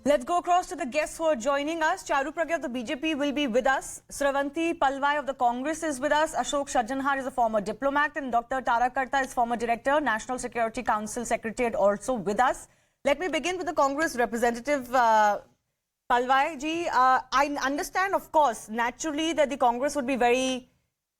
Let's go across to the guests who are joining us. Charu, Pragya of the BJP will be with us. Sravanthi Palvai of the Congress is with us. Ashok Sajjanhar is a former diplomat, and Dr. Tara Karta is former director, National Security Council Secretariat, also with us. Let me begin with the Congress representative, Palvai ji. I understand, of course, naturally that the Congress would be very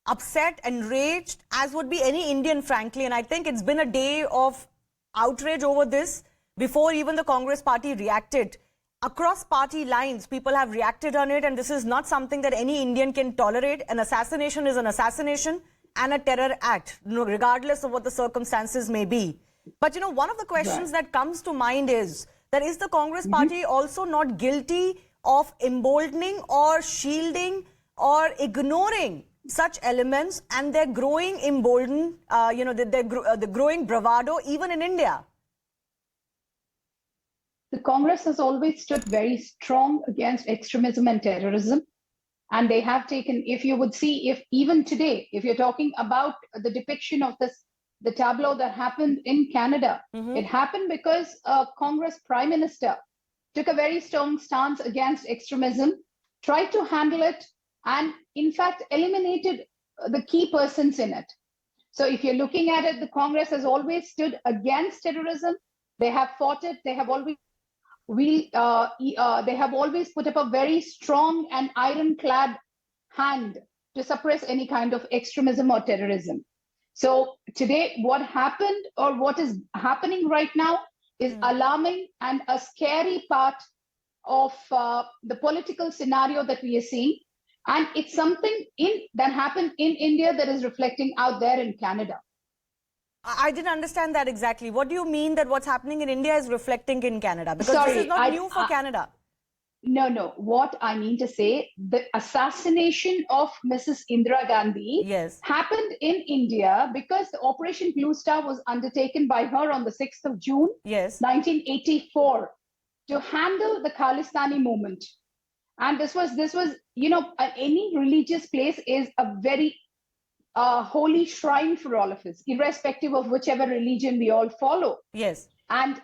upset, enraged, as would be any Indian, frankly. And I think it's been a day of outrage over this before even the Congress party reacted. Across party lines, people have reacted on it, and this is not something that any Indian can tolerate. An assassination is an assassination and a terror act, regardless of what the circumstances may be. But, you know, one of the questions that comes to mind is the Congress party also not guilty of emboldening or shielding or ignoring such elements and their growing emboldened, the growing bravado even in India? The Congress has always stood very strong against extremism and terrorism. And they have taken, if you would see, if even today, if you're talking about the depiction of this, the tableau that happened in Canada, it happened because a Congress Prime Minister took a very strong stance against extremism, tried to handle it, and in fact eliminated the key persons in it. So if you're looking at it, the Congress has always stood against terrorism. They have fought it. They have always they have always put up a very strong and ironclad hand to suppress any kind of extremism or terrorism. So today, what happened or what is happening right now is alarming and a scary part of the political scenario that we are seeing. And it's something that happened in India that is reflecting out there in Canada. I didn't understand that exactly. What do you mean that what's happening in India is reflecting in Canada? Because this is not new for Canada. No. What I mean to say, the assassination of Mrs. Indira Gandhi happened in India because the Operation Blue Star was undertaken by her on the 6th of June, 1984, to handle the Khalistani movement. And this was, you know, any religious place is a very holy shrine for all of us, irrespective of whichever religion we all follow. And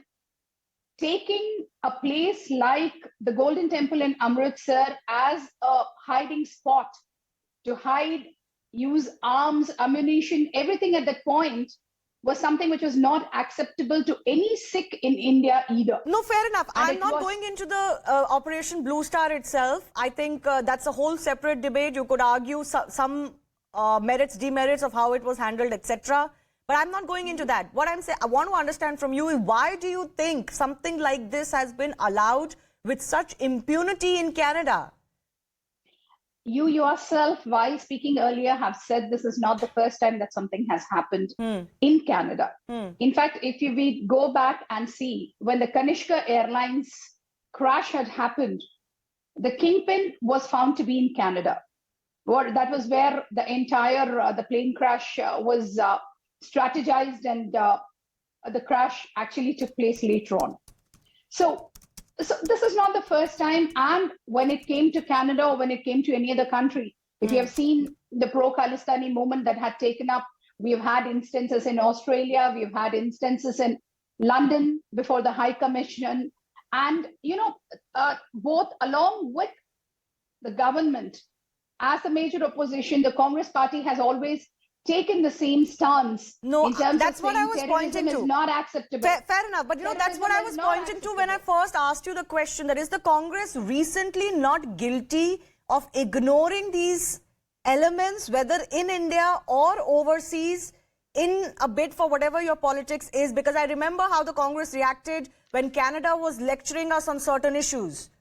taking a place like the Golden Temple in Amritsar as a hiding spot to hide, use arms, ammunition, everything at that point was something which was not acceptable to any Sikh in India either. No, fair enough. I'm not going into the Operation Blue Star itself. I think that's a whole separate debate. You could argue some merits, demerits of how it was handled, etc. But I'm not going into that. What I'm saying, I want to understand from you is why do you think something like this has been allowed with such impunity in Canada? You yourself, while speaking earlier, have said this is not the first time that something has happened in Canada. In fact, if we go back and see when the Kanishka Airlines crash had happened, the kingpin was found to be in Canada. That was where the entire the plane crash was strategized, and the crash actually took place later on. So this is not the first time. And when it came to Canada or when it came to any other country, if you have seen the pro-Khalistani movement that had taken up, we have had instances in Australia, we have had instances in London before the High Commission, and you know, both along with the government. As the major opposition, the Congress party has always taken the same stance. No, in terms that's of what I was pointing to. Is not acceptable. Fair enough, but you know, that's what I was pointing to when I first asked you the question. That is the Congress recently not guilty of ignoring these elements, whether in India or overseas, in a bid for whatever your politics is? Because I remember how the Congress reacted when Canada was lecturing us on certain issues.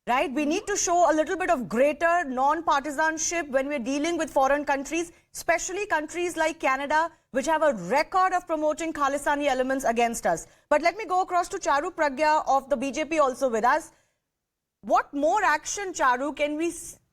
Right? We need to show a little bit of greater non-partisanship when we're dealing with foreign countries, especially countries like Canada, which have a record of promoting Khalistani elements against us. But let me go across to Charu Pragya of the BJP also with us. What more action, Charu, can we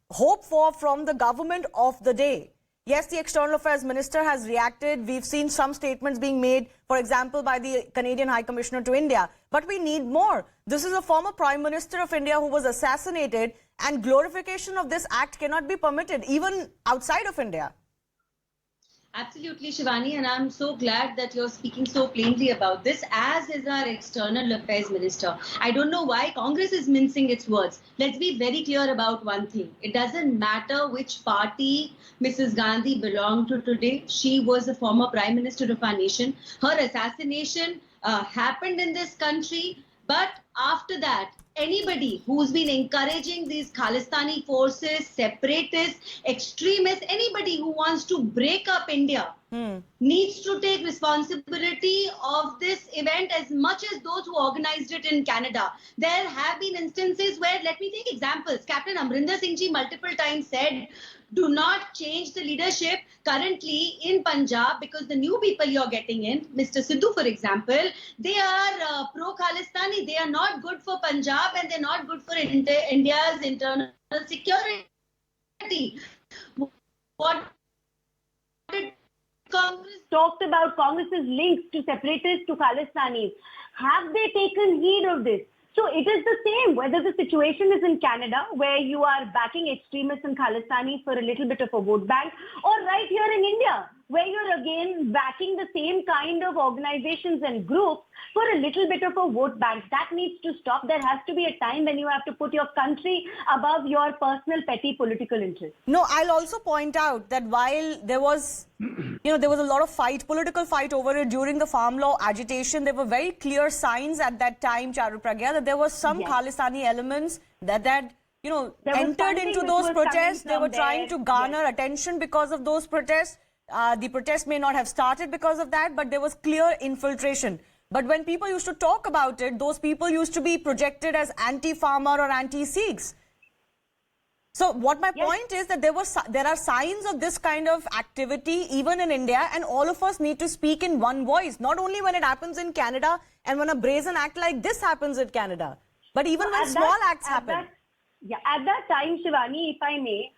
hope for from the government of the day? Yes, the External Affairs Minister has reacted. We've seen some statements being made, for example, by the Canadian High Commissioner to India. But we need more. This is a former Prime Minister of India who was assassinated, and glorification of this act cannot be permitted, even outside of India. Absolutely, Shivani, and I'm so glad that you're speaking so plainly about this, as is our external affairs minister. I don't know why Congress is mincing its words. Let's be very clear about one thing. It doesn't matter which party Mrs. Gandhi belonged to today. She was a former Prime Minister of our nation. Her assassination happened in this country, but after that, anybody who's been encouraging these Khalistani forces, separatists, extremists, anybody who wants to break up India needs to take responsibility of this event as much as those who organized it in Canada. There have been instances where, let me take examples. Captain Amrinder Singh ji multiple times said, do not change the leadership currently in Punjab because the new people you're getting in, Mr. Sidhu, for example, they are pro-Khalistani. They are not good for Punjab and they're not good for India's internal security. What did Congress talked about Congress's links to separatists, to Khalistanis? Have they taken heed of this? So it is the same, whether the situation is in Canada, where you are backing extremists and Khalistanis for a little bit of a vote bank, or right here in India, where you're again backing the same kind of organizations and groups for a little bit of a vote bank. That needs to stop. There has to be a time when you have to put your country above your personal petty political interests. No, I'll also point out that while there was, there was a lot of political fight over it during the farm law agitation, there were very clear signs at that time, Charu Pragya, that there were some Khalistani elements that entered into those protests. They were trying to garner attention because of those protests. The protest may not have started because of that, but there was clear infiltration. But when people used to talk about it, those people used to be projected as anti-farmer or anti-Sikhs. So what my point is that there are signs of this kind of activity even in India, and all of us need to speak in one voice, not only when it happens in Canada and when a brazen act like this happens in Canada, but even when small acts happen. At that time, Shivani, if I may,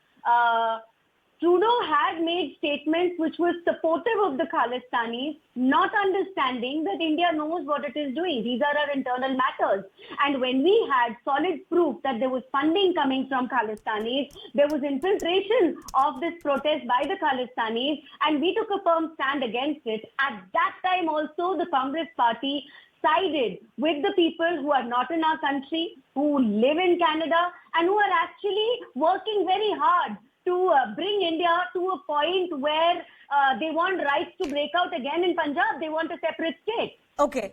Trudeau had made statements which were supportive of the Khalistanis, not understanding that India knows what it is doing. These are our internal matters. And when we had solid proof that there was funding coming from Khalistanis, there was infiltration of this protest by the Khalistanis, and we took a firm stand against it. At that time also, the Congress party sided with the people who are not in our country, who live in Canada, and who are actually working very hard to bring India to a point where they want rights to break out again in Punjab. They want a separate state. Okay.